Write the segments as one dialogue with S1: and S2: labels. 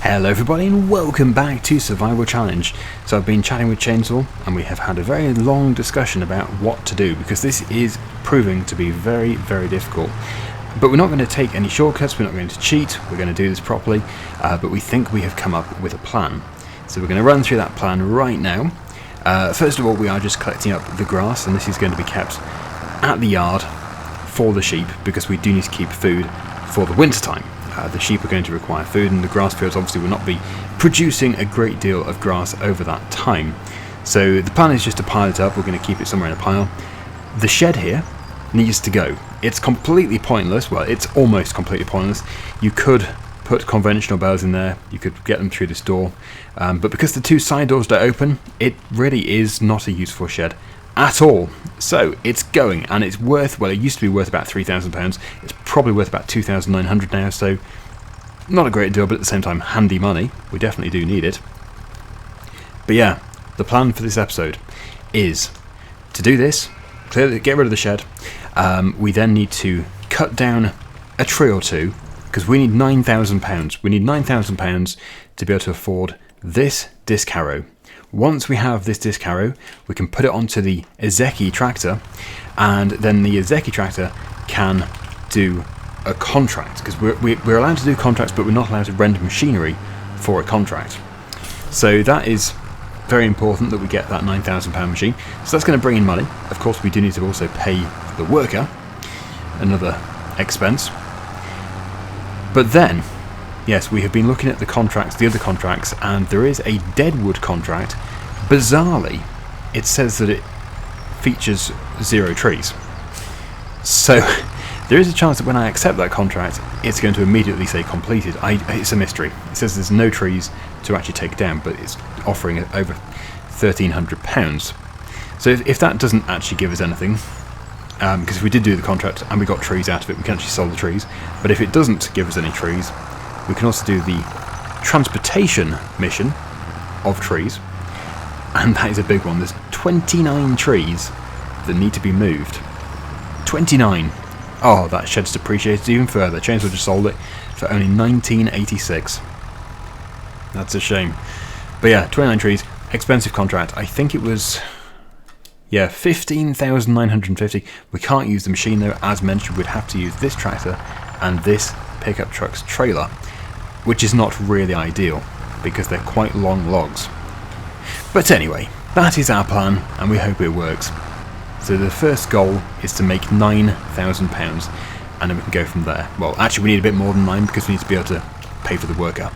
S1: Hello everybody and welcome back to Survival Challenge. So I've been chatting with Chainsaw and we have had a very long discussion about what to do because this is proving to be very difficult. But we're not going to take any shortcuts, we're not going to cheat, we're going to do this properly, but we think we have come up with a plan. So we're going to run through that plan right now. First of all, we are just collecting up the grass, and this is going to be kept at the yard for the sheep because we do need to keep food for the winter time. The sheep are going to require food, and the grass fields obviously will not be producing a great deal of grass over that time. So the plan is just to pile it up. We're going to keep it somewhere in a pile. The shed here needs to go. It's completely pointless. Well, it's almost completely pointless. You could put conventional bales in there. You could get them through this door. But because the two side doors don't open, it really is not a useful shed at all. So it's going, and it's worth, well, it used to be worth about £3,000. It's probably worth about 2,900 now, so not a great deal, but at the same time handy money. We definitely do need it. But yeah, the plan for this episode is to do this, get rid of the shed. We then need to cut down a tree or two because we need £9,000. We need £9,000 to be able to afford this disc harrow. Once we have this disc harrow, we can put it onto the Ezeki tractor, and then the Ezeki tractor can do a contract, because we're allowed to do contracts, but we're not allowed to rent machinery for a contract. So that is very important that we get that £9,000 machine. So that's going to bring in money. Of course, we do need to also pay the worker, another expense. But then, yes, we have been looking at the contracts, the other contracts, and there is a deadwood contract. Bizarrely, it says that it features 0 trees. So there is a chance that when I accept that contract, it's going to immediately say completed. It's a mystery. It says there's no trees to actually take down, but it's offering over £1,300. So if that doesn't actually give us anything, because if we did do the contract and we got trees out of it, we can actually sell the trees. But if it doesn't give us any trees, we can also do the transportation mission of trees, and that is a big one. There's 29 trees that need to be moved. 29! Oh, that shed's depreciated even further. Chainsaw just sold it for only 1986. That's a shame. But yeah, 29 trees, expensive contract. I think it was, yeah, 15,950. We can't use the machine though. As mentioned, we'd have to use this tractor and this pickup truck's trailer, which is not really ideal because they're quite long logs. But anyway, that is our plan, and we hope it works. So the first goal is to make £9,000, and then we can go from there. Well, actually we need a bit more than 9 because we need to be able to pay for the worker.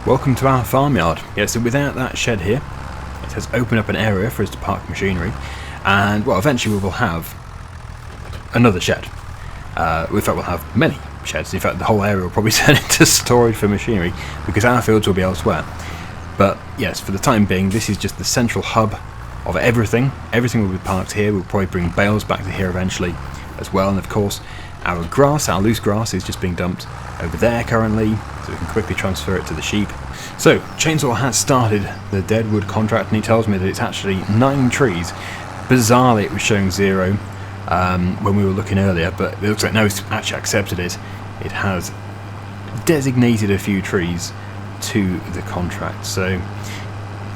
S1: Welcome to our farmyard. Yeah, so without that shed here, it has opened up an area for us to park machinery, and well, eventually we will have another shed. In fact, we'll have many sheds. In fact, the whole area will probably turn into storage for machinery because our fields will be elsewhere. But yes, for the time being, this is just the central hub of everything. Everything will be parked here. We'll probably bring bales back to here eventually as well, and of course, our grass, our loose grass, is just being dumped over there currently, so we can quickly transfer it to the sheep. So, Chainsaw has started the deadwood contract, and he tells me that it's actually 9 trees. Bizarrely, it was showing 0 when we were looking earlier, but it looks like now it's actually accepted it. It has designated a few trees to the contract. So,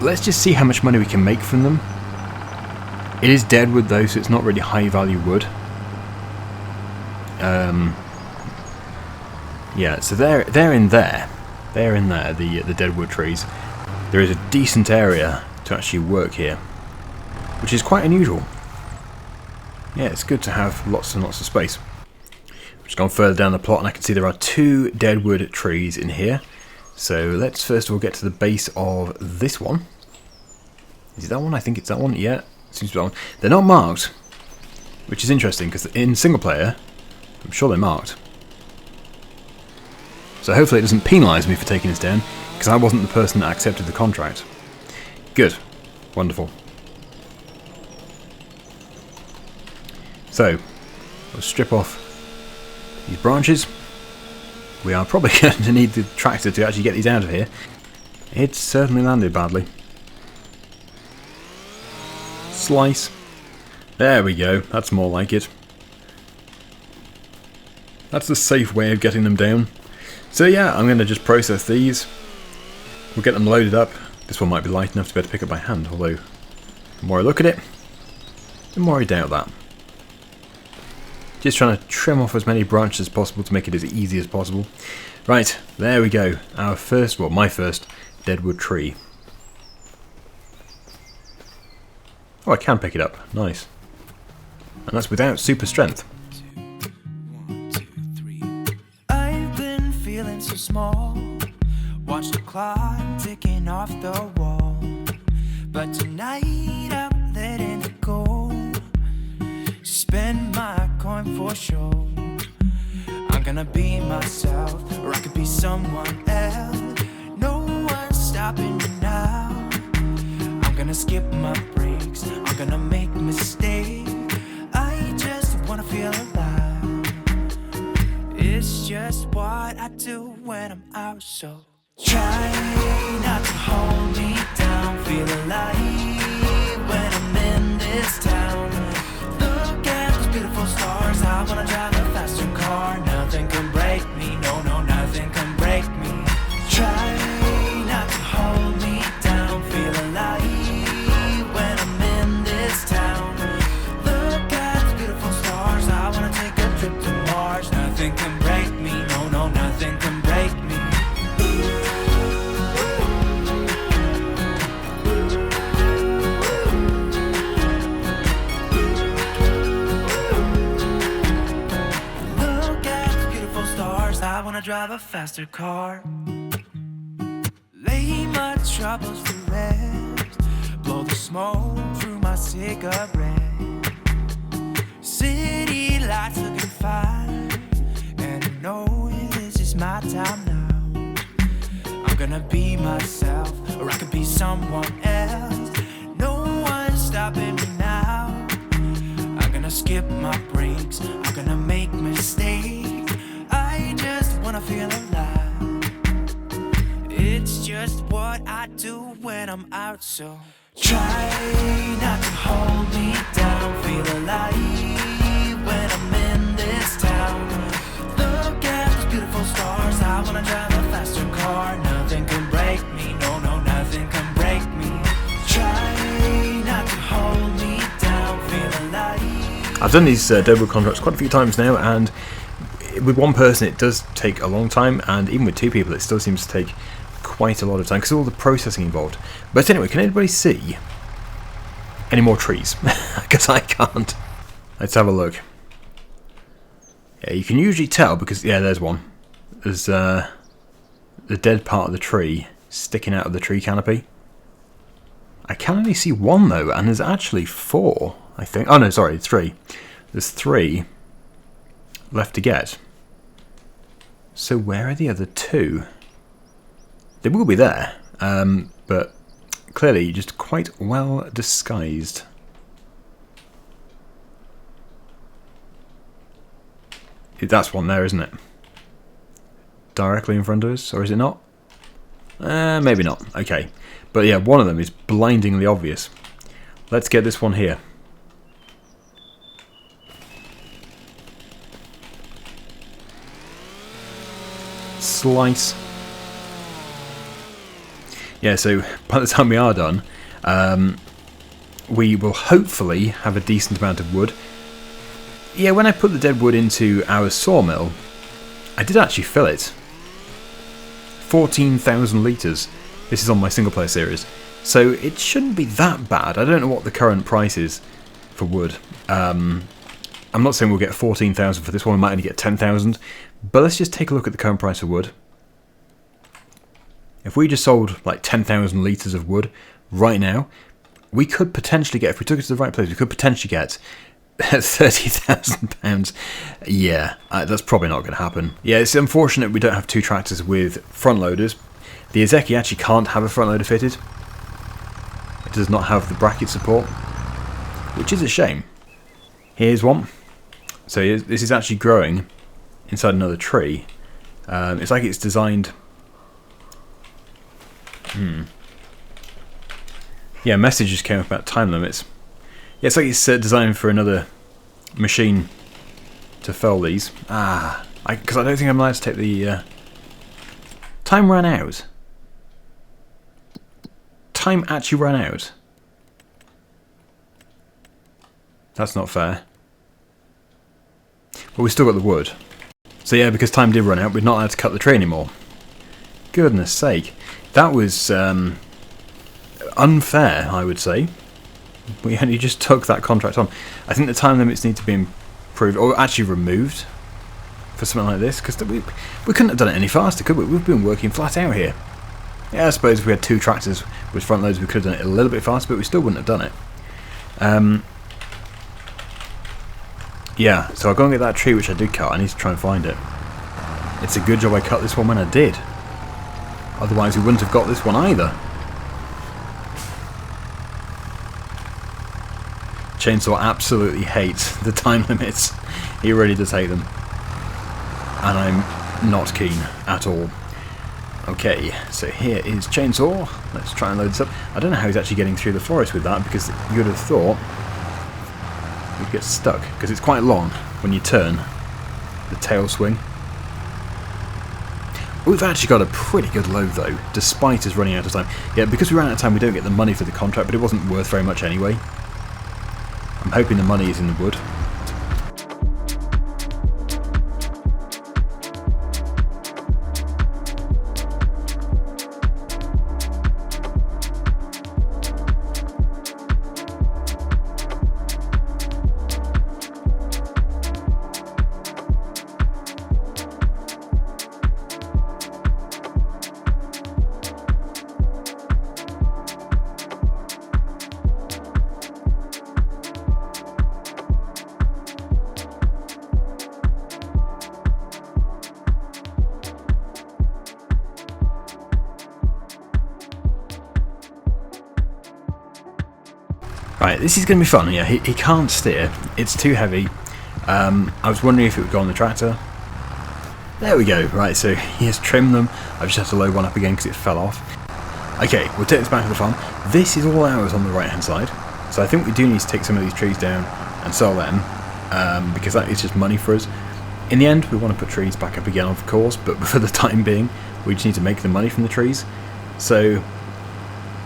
S1: let's just see how much money we can make from them. It is deadwood though, so it's not really high value wood. Yeah, so they're in there, the deadwood trees. There is a decent area to actually work here, which is quite unusual. Yeah, it's good to have lots and lots of space. I've just gone further down the plot and I can see there are 2 deadwood trees in here. So let's first of all get to the base of this one. Is it that one? I think it's that one. Yeah, it seems to be that one. They're not marked, which is interesting because in single player, I'm sure they're marked. So hopefully it doesn't penalise me for taking this down, because I wasn't the person that accepted the contract. Good. Wonderful. So, we'll strip off these branches. We are probably going to need the tractor to actually get these out of here. It certainly landed badly. Slice. There we go. That's more like it. That's the safe way of getting them down. So yeah, I'm going to just process these. We'll get them loaded up. This one might be light enough to be able to pick up by hand, although the more I look at it, the more I doubt that. Just trying to trim off as many branches as possible to make it as easy as possible. Right, there we go. Our first, well, my first deadwood tree. Oh, I can pick it up. Nice. And that's without super strength.
S2: I've been feeling so small. Watch the clock ticking off the wall. But tonight I'm letting it go. Spend my coin for sure. I'm gonna be myself, or I could be someone else. No one's stopping me now. I'm gonna skip my breaks. I'm gonna make mistakes. I just wanna feel alive. It's just what I do when I'm out, so try not to hold me down. Feel alive when I'm in this town. Look at those beautiful stars. I wanna drive a faster car. Nothing can break me. No, no, nothing can break me. Try not to hold me down. Feel alive when I'm in this town. Look at those beautiful stars. I wanna take a trip to Mars. Nothing can break me. No, no, nothing can break me. I wanna drive a faster car. Lay my troubles to rest. Blow the smoke through my cigarette. City lights looking fine, and I know this is my time now. I'm gonna be myself, or I could be someone else. No one's stopping me now. I'm gonna skip my breaks. I'm gonna make mistakes. I just wanna feel alive. It's just what I do when I'm out, so try not to hold me down. Feel alive when I'm in this town. Look at those beautiful stars. I wanna drive a faster car. Nothing can break me. No, no, nothing can break me. Try not to hold me down. Feel alive.
S1: I've done these deadwood contracts quite a few times now, and with one person it does take a long time, and even with two people it still seems to take quite a lot of time because of all the processing involved. But anyway, can anybody see any more trees? Because I can't. Let's have a look. Yeah, you can usually tell because, yeah, there's one. There's the dead part of the tree sticking out of the tree canopy. I can only see one though, and there's actually four, I think. Oh no, sorry, it's three. There's three left to get. So where are the other two? They will be there, but clearly just quite well disguised. That's one there, isn't it? Directly in front of us, or is it not? Maybe not. Okay. But yeah, one of them is blindingly obvious. Let's get this one here. Slice. Yeah, so by the time we are done, we will hopefully have a decent amount of wood. Yeah, when I put the dead wood into our sawmill, I did actually fill it. 14,000 litres. This is on my single player series. So it shouldn't be that bad. I don't know what the current price is for wood. I'm not saying we'll get 14,000 for this one, we might only get 10,000. But let's just take a look at the current price of wood. If we just sold like 10,000 litres of wood right now, we could potentially get, if we took it to the right place, we could potentially get £30,000. Yeah, that's probably not going to happen. Yeah, it's unfortunate we don't have two tractors with front loaders. The Izeki actually can't have a front loader fitted. It does not have the bracket support, which is a shame. Here's one. So this is actually growing inside another tree. It's like it's designed... Yeah, a message just came up about time limits. Yeah, it's like it's designed for another machine to fell these. Because I don't think I'm allowed to take the... Time ran out. Time actually ran out. That's not fair. But we still got the wood. So yeah, because time did run out, we're not allowed to cut the tree anymore. Goodness sake. That was unfair, I would say. We only just took that contract on. I think the time limits need to be improved, or actually removed, for something like this, because we couldn't have done it any faster, could we? We've been working flat out here. Yeah, I suppose if we had two tractors with front loads, we could have done it a little bit faster, but we still wouldn't have done it. Yeah, so I'll go and get that tree which I did cut. I need to try and find it. It's a good job I cut this one when I did. Otherwise we wouldn't have got this one either. Chainsaw absolutely hates the time limits. He really does hate them. And I'm not keen at all. Okay, so here is Chainsaw. Let's try and load this up. I don't know how he's actually getting through the forest with that, because you would have thought you'd get stuck, because it's quite long when you turn the tail swing. We've actually got a pretty good load though, despite us running out of time. Yeah, because we ran out of time, we don't get the money for the contract, but it wasn't worth very much anyway. I'm hoping the money is in the wood. Right, this is going to be fun. Yeah, he can't steer. It's too heavy. I was wondering if it would go on the tractor. There we go. Right, so he has trimmed them. I've just had to load one up again because it fell off. Okay, we'll take this back to the farm. This is all ours on the right hand side. So I think we do need to take some of these trees down and sell them, because that is just money for us. In the end, we want to put trees back up again, of course, but for the time being, we just need to make the money from the trees. So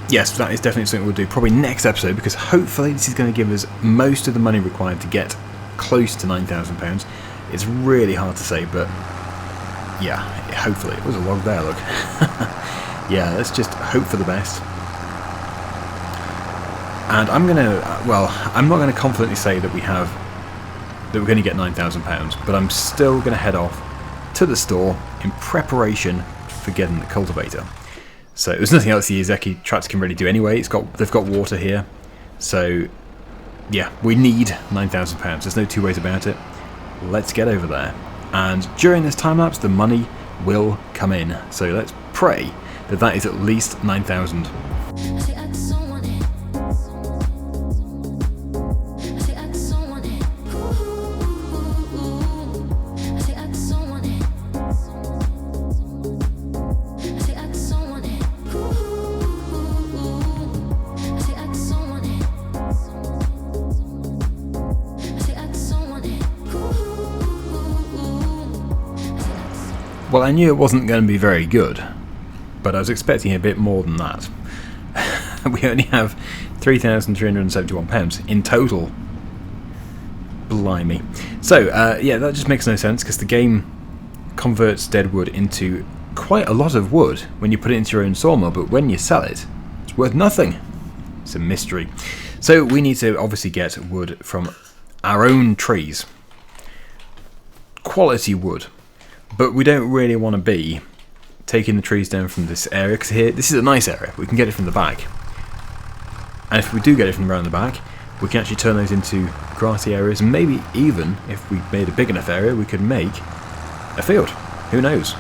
S1: yes, that is definitely something we'll do probably next episode, because hopefully this is going to give us most of the money required to get close to £9,000. It's really hard to say, but yeah, hopefully. It was a log there, look. Yeah, let's just hope for the best. And I'm going to, well, I'm not going to confidently say that we're going to get £9,000, but I'm still going to head off to the store in preparation for getting the cultivator. So there's nothing else the Izeki tractor can really do anyway. They've got water here, so yeah, we need £9,000. There's no two ways about it. Let's get over there, and during this time lapse, the money will come in. So let's pray that that is at least 9,000. Well, I knew it wasn't going to be very good, but I was expecting a bit more than that. We only have £3,371 in total. Blimey. So, yeah, that just makes no sense, because the game converts dead wood into quite a lot of wood when you put it into your own sawmill, but when you sell it, it's worth nothing. It's a mystery. So we need to obviously get wood from our own trees. Quality wood. But we don't really want to be taking the trees down from this area, because here, this is a nice area. We can get it from the back. And if we do get it from around the back, we can actually turn those into grassy areas, and maybe even, if we made a big enough area, we could make a field. Who knows?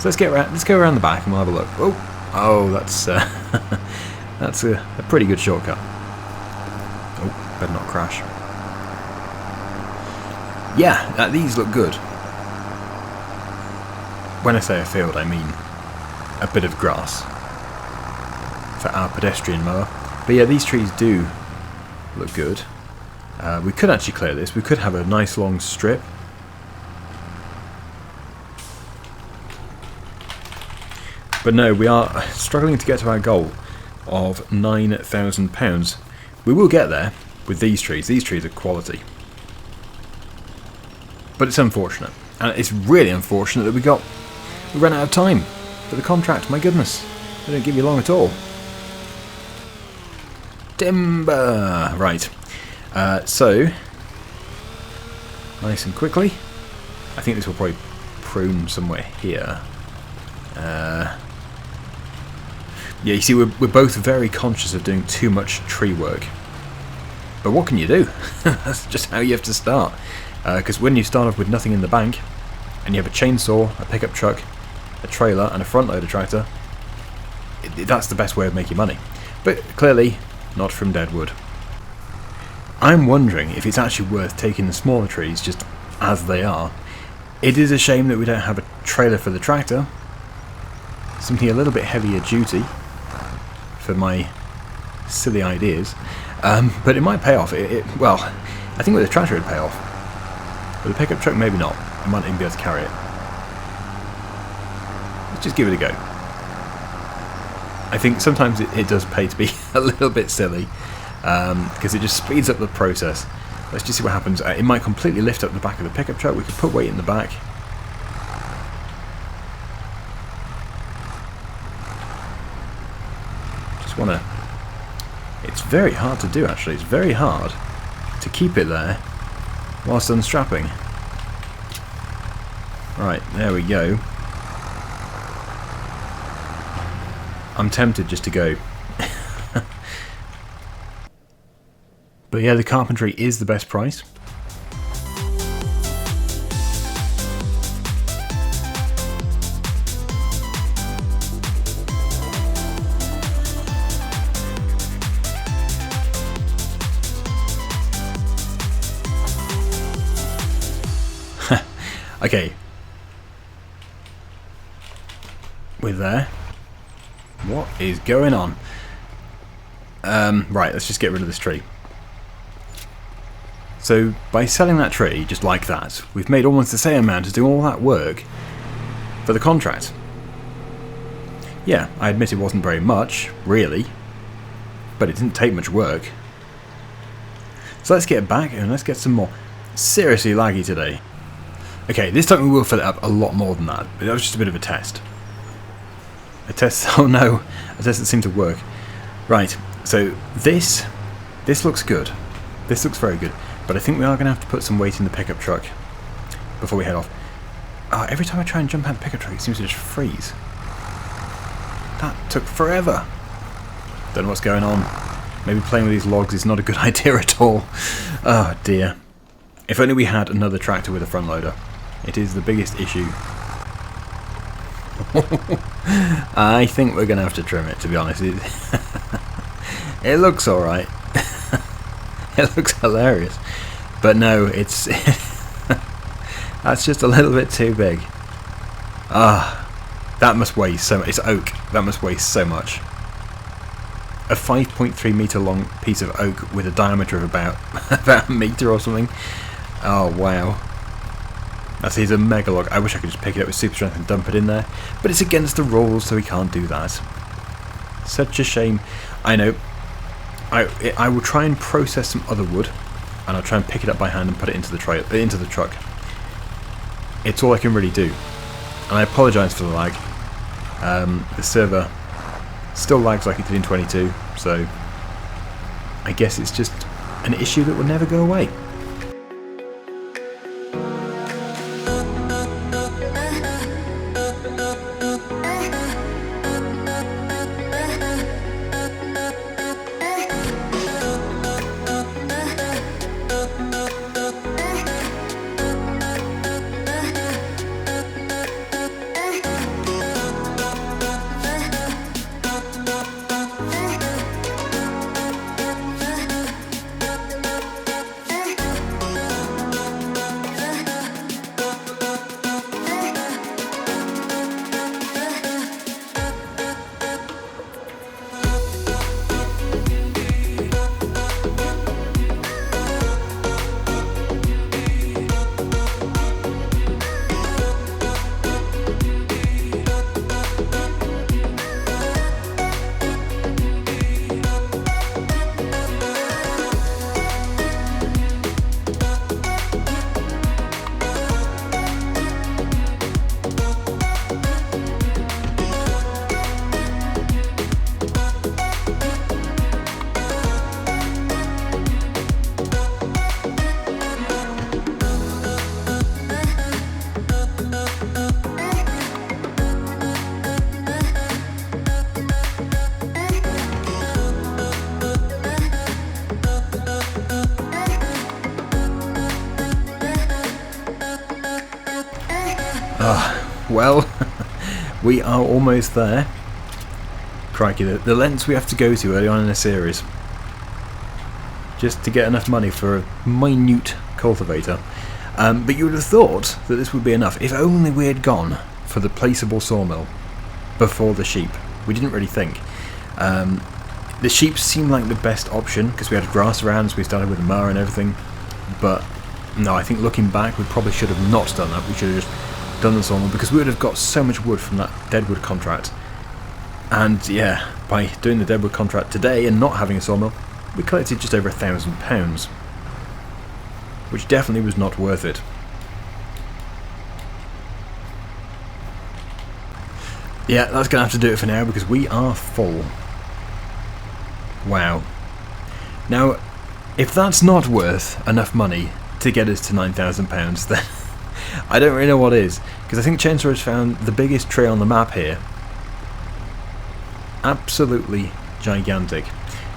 S1: So let's go around the back and we'll have a look. Oh, that's that's a pretty good shortcut. Oh, better not crash. Yeah, these look good. When I say a field, I mean a bit of grass for our pedestrian mower. But yeah, these trees do look good. We could actually clear this. We could have a nice long strip. But no, we are struggling to get to our goal of £9,000. We will get there with these trees. These trees are quality. But it's unfortunate. And it's really unfortunate that we ran out of time for the contract. My goodness. They don't give you long at all. Timber! Right. So, nice and quickly. I think this will probably prune somewhere here. Yeah, you see, we're both very conscious of doing too much tree work. But what can you do? That's just how you have to start. Because when you start off with nothing in the bank, and you have a chainsaw, a pickup truck, a trailer, and a front loader tractor, that's the best way of making money. But clearly, not from dead wood. I'm wondering if it's actually worth taking the smaller trees just as they are. It is a shame that we don't have a trailer for the tractor. Something a little bit heavier duty for my silly ideas. But it might pay off. Well, I think with the tractor it'd pay off. With a pickup truck, maybe not. I might even be able to carry it. Let's just give it a go. I think sometimes it does pay to be a little bit silly, because it just speeds up the process. Let's just see what happens. It might completely lift up the back of the pickup truck. We could put weight in the back. Just want to... It's very hard to do, actually. It's very hard to keep it there whilst unstrapping. Right, there we go. I'm tempted just to go. But yeah, the carpentry is the best price. Okay. We're there. What is going on? Right, let's just get rid of this tree. So, by selling that tree, just like that, we've made almost the same amount as doing all that work for the contract. Yeah, I admit it wasn't very much, really, but it didn't take much work. So let's get back and let's get some more. Seriously laggy today. Okay, this time we will fill it up a lot more than that, but that was just a bit of a test. A test, oh no, a test that seemed to work. Right, so this looks good. This looks very good, but I think we are going to have to put some weight in the pickup truck before we head off. Every time I try and jump out of the pickup truck, it seems to just freeze. That took forever. Don't know what's going on. Maybe playing with these logs is not a good idea at all. Oh dear. If only we had another tractor with a front loader. It is the biggest issue. I think we're going to have to trim it, to be honest. It looks alright. It looks hilarious. But no, it's... that's just a little bit too big. That must weigh so much. It's oak. That must weigh so much. A 5.3 metre long piece of oak with a diameter of about a metre or something. Oh wow. That's a mega log. I wish I could just pick it up with super strength and dump it in there, but it's against the rules, so we can't do that. Such a shame. I know. I will try and process some other wood, and I'll try and pick it up by hand and put it into the truck. It's all I can really do, and I apologise for the lag. The server still lags like it did in 22, so I guess it's just an issue that will never go away. Well, we are almost there. Crikey, the lengths we have to go to early on in a series just to get enough money for a minute cultivator. But you would have thought that this would be enough if only we had gone for the placeable sawmill before the sheep. We didn't really think. The sheep seemed like the best option because we had grass around, so we started with a mower and everything. But no, I think looking back, we probably should have not done that. We should have just done the sawmill because we would have got so much wood from that deadwood contract. And yeah, by doing the deadwood contract today and not having a sawmill, we collected just over £1,000, which definitely was not worth it. Yeah, that's going to have to do it for now because we are full. Wow. Now, if that's not worth enough money to get us to £9,000, then I don't really know what is. Because I think Chainsaw has found the biggest tree on the map here. Absolutely gigantic.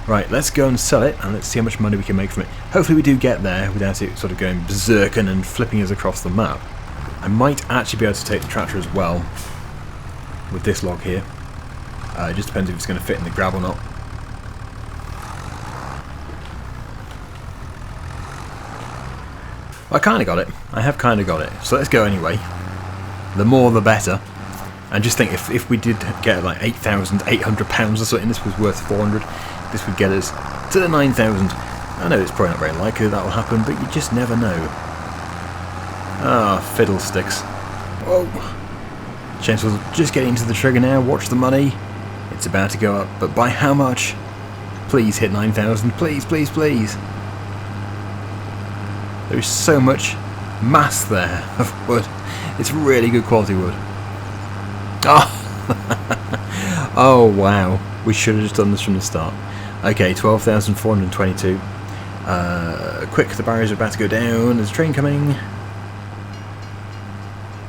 S1: Right, let's go and sell it and let's see how much money we can make from it. Hopefully we do get there without it sort of going berserking and flipping us across the map. I might actually be able to take the tractor as well with this log here. It just depends if it's going to fit in the grab or not. I kind of got it. I have kind of got it. So let's go anyway. The more the better. And just think, if we did get like £8,800 or something, this was worth 400. This would get us to the 9,000. I know it's probably not very likely that will happen, but you just never know. Ah, fiddlesticks. Whoa. Chainsaw's just getting into the trigger now. Watch the money. It's about to go up, but by how much? Please hit 9,000. Please, please, please. There's so much mass there of wood. It's really good quality wood. Oh, oh wow. We should have just done this from the start. Okay, 12,422. Quick, the barriers are about to go down. There's a train coming.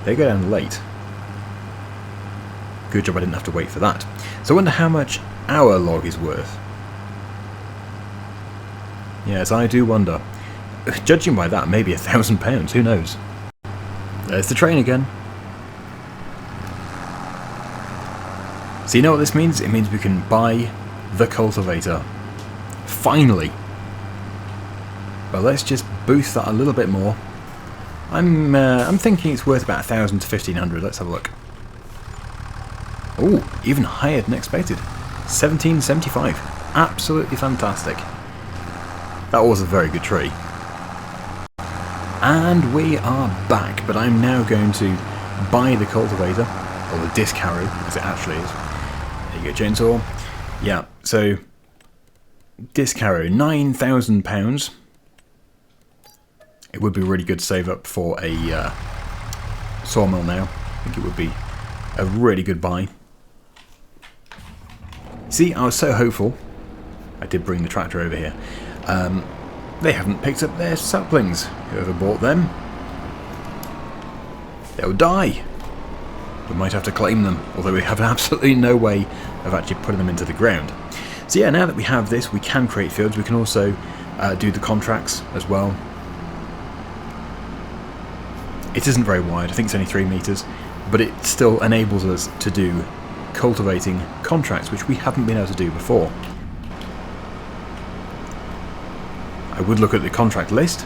S1: They go down late. Good job I didn't have to wait for that. So I wonder how much our log is worth. Yes, I do wonder. Judging by that, maybe £1,000. Who knows? There's the train again. So you know what this means? It means we can buy the cultivator. Finally. Well, let's just boost that a little bit more. I'm thinking it's worth about 1,000 to 1,500. Let's have a look. Oh, even higher than expected. 1,775. Absolutely fantastic. That was a very good tree. And we are back, but I'm now going to buy the cultivator, or the disc harrow, as it actually is. There you go, chainsaw. Yeah, so disc harrow, £9,000. It would be really good to save up for a sawmill now. I think it would be a really good buy. See, I was so hopeful. I did bring the tractor over here. They haven't picked up their saplings. Whoever bought them, they'll die. We might have to claim them, although we have absolutely no way of actually putting them into the ground. So yeah, now that we have this, we can create fields. We can also do the contracts as well. It isn't very wide. I think it's only 3 meters, but it still enables us to do cultivating contracts, which we haven't been able to do before. I would look at the contract list,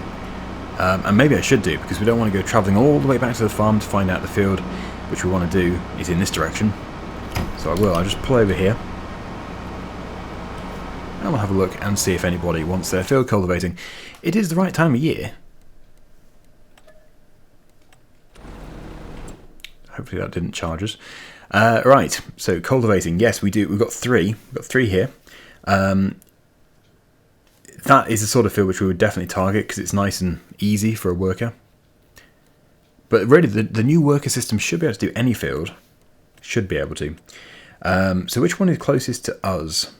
S1: and maybe I should do, because we don't want to go travelling all the way back to the farm to find out the field, which we want to do is in this direction. So I will. I'll just pull over here, and we'll have a look and see if anybody wants their field cultivating. It is the right time of year. Hopefully that didn't charge us. Right, so cultivating. Yes, we do. We've got 3. We've got 3 here. That is the sort of field which we would definitely target because it's nice and easy for a worker. But really, the new worker system should be able to do any field. Should be able to. So which one is closest to us?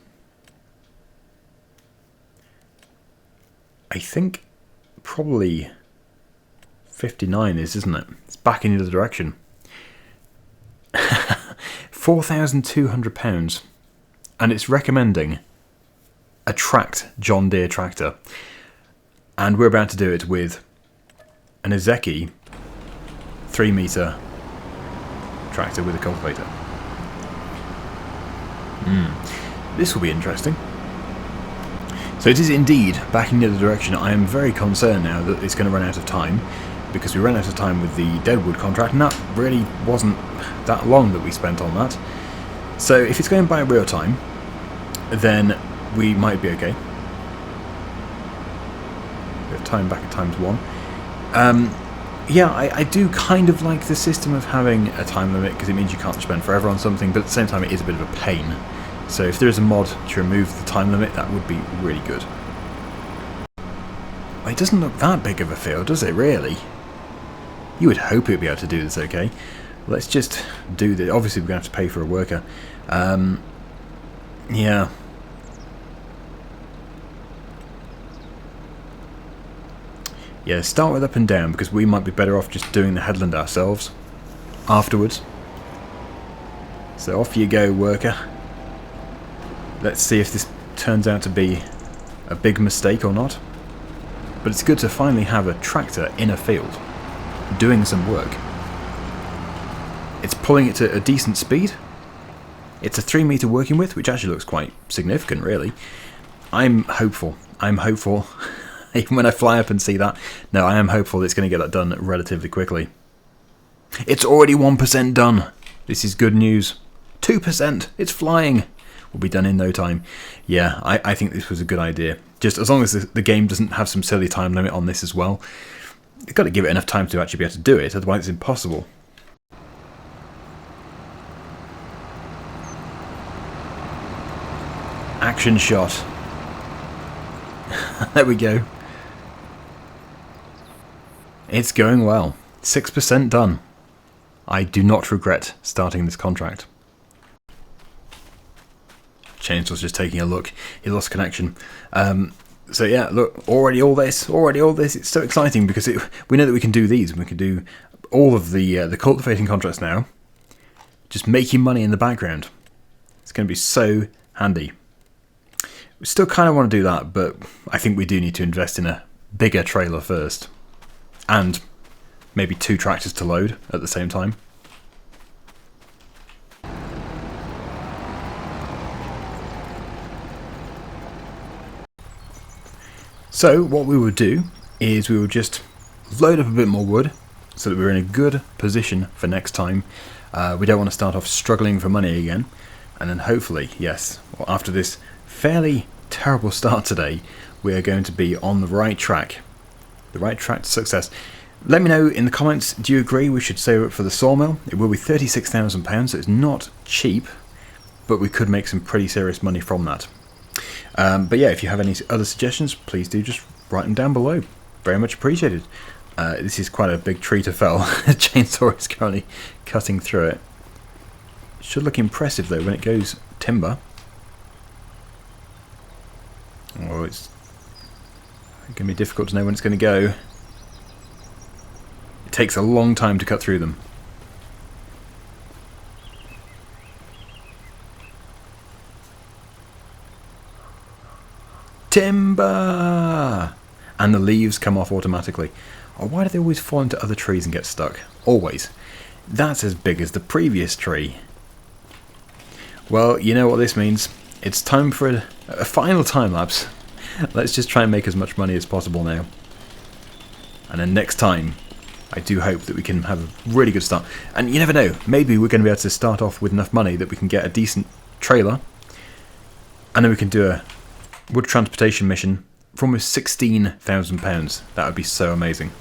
S1: I think probably 59 is, isn't it? It's back in the other direction. £4,200. And it's recommending a tracked John Deere tractor, and we're about to do it with an Ezeki 3 meter tractor with a cultivator. This will be interesting. So it is indeed back in the other direction. I am very concerned now that it's going to run out of time, because we ran out of time with the Deadwood contract, and that really wasn't that long that we spent on that. So if it's going by real time, then we might be okay. We have time back at ×1. Yeah, I do kind of like the system of having a time limit, because it means you can't spend forever on something, but at the same time it is a bit of a pain. So if there is a mod to remove the time limit, that would be really good. It doesn't look that big of a field, does it, really? You would hope it would be able to do this okay. Let's just do this. Obviously we're going to have to pay for a worker. Yeah. Yeah, start with up and down, because we might be better off just doing the headland ourselves afterwards. So off you go, worker. Let's see if this turns out to be a big mistake or not. But it's good to finally have a tractor in a field doing some work. It's pulling it to a decent speed. It's a 3 meter working width, which actually looks quite significant, really. I'm hopeful. I'm hopeful. Even when I fly up and see that. No, I am hopeful that it's going to get that done relatively quickly. It's already 1% done. This is good news. 2%. It's flying. Will be done in no time. Yeah, I think this was a good idea. Just as long as the game doesn't have some silly time limit on this as well. You've got to give it enough time to actually be able to do it, otherwise it's impossible. Action shot. There we go. It's going well. 6% done. I do not regret starting this contract. Chainsaw's just taking a look. He lost connection. So yeah, look, already all this. It's so exciting, because we know that we can do these. We can do all of the cultivating contracts now. Just making money in the background. It's going to be so handy. We still kind of want to do that, but I think we do need to invest in a bigger trailer first. And maybe 2 tractors to load at the same time. So what we would do is we would just load up a bit more wood so that we're in a good position for next time. We don't want to start off struggling for money again. And then hopefully, yes, well, after this fairly terrible start today, we are going to be on the right track. The right track to success. Let me know in the comments, do you agree we should save up for the sawmill? It will be £36,000, so it's not cheap, but we could make some pretty serious money from that. But yeah, if you have any other suggestions, please do just write them down below. Very much appreciated. This is quite a big tree to fell. The chainsaw is currently cutting through it. It should look impressive though when it goes timber. Oh, it's going to be difficult to know when it's going to go. It takes a long time to cut through them. Timber! And the leaves come off automatically. Oh, why do they always fall into other trees and get stuck? Always. That's as big as the previous tree. Well, you know what this means. It's time for a final time lapse. Let's just try and make as much money as possible now. And then next time, I do hope that we can have a really good start. And you never know, maybe we're going to be able to start off with enough money that we can get a decent trailer. And then we can do a wood transportation mission for almost £16,000. That would be so amazing.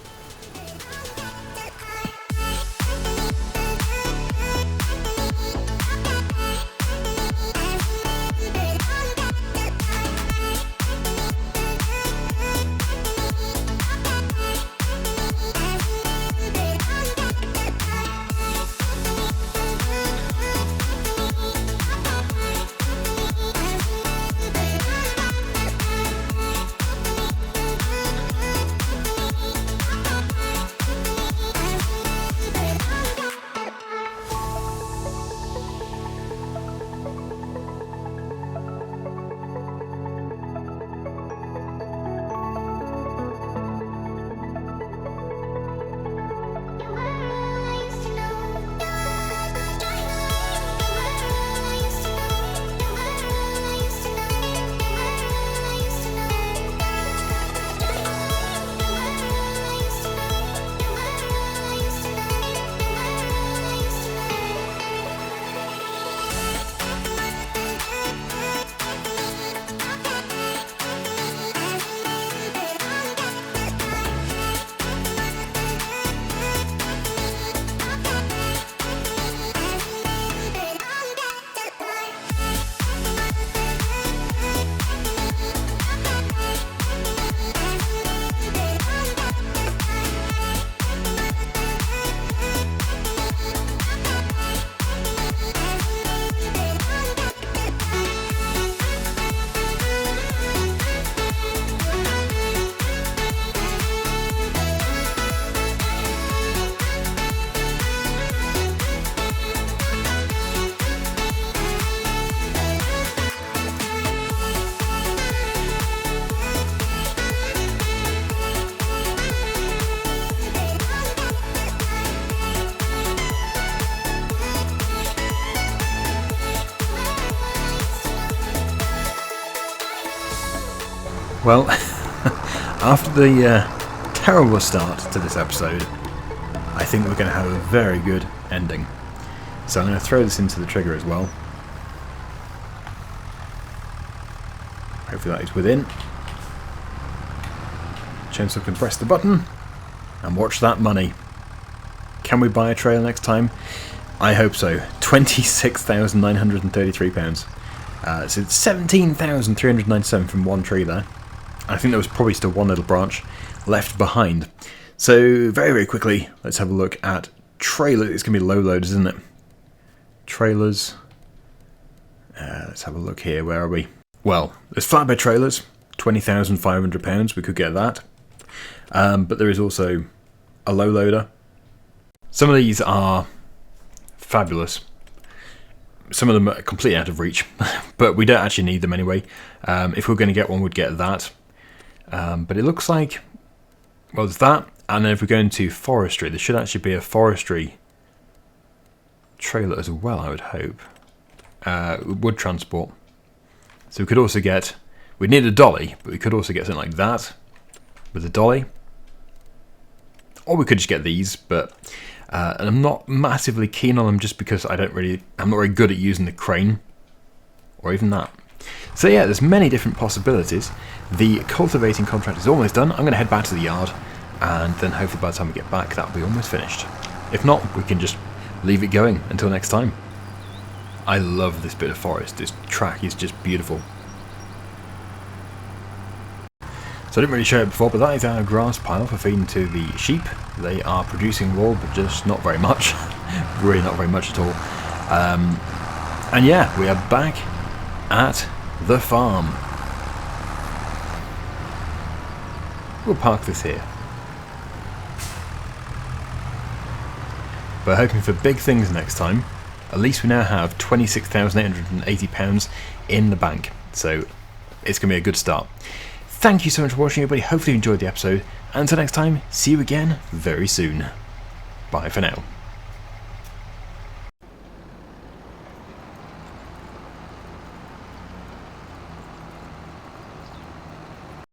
S1: Well, after the terrible start to this episode, I think we're going to have a very good ending. So I'm going to throw this into the trigger as well. Hopefully that is within. Chainsaw can press the button and watch that money. Can we buy a trailer next time? I hope so. £26,933. So it's 17,397 from one tree there. I think there was probably still one little branch left behind. So very, very quickly, let's have a look at trailers. It's going to be low loaders, isn't it? Trailers. Let's have a look here. Where are we? Well, there's flatbed trailers. £20,500. We could get that. But there is also a low loader. Some of these are fabulous. Some of them are completely out of reach, but we don't actually need them anyway. If we're going to get one, we'd get that. But it looks like, well, there's that. And then if we go into forestry, there should actually be a forestry trailer as well, I would hope. Wood transport. So we could also get, we'd need a dolly, but we could also get something like that with a dolly. Or we could just get these, but and I'm not massively keen on them just because I'm not very good at using the crane, or even that. So yeah, there's many different possibilities. The cultivating contract is almost done. I'm going to head back to the yard, and then hopefully by the time we get back, that'll be almost finished. If not, we can just leave it going until next time. I love this bit of forest. This track is just beautiful. So I didn't really show it before, but that is our grass pile for feeding to the sheep. They are producing wool, but just not very much. Really not very much at all. And yeah, we are back at the farm. We'll park this here. We're hoping for big things next time. At least we now have £26,880 in the bank. So it's going to be a good start. Thank you so much for watching, everybody. Hopefully you enjoyed the episode. Until next time, see you again very soon. Bye for now.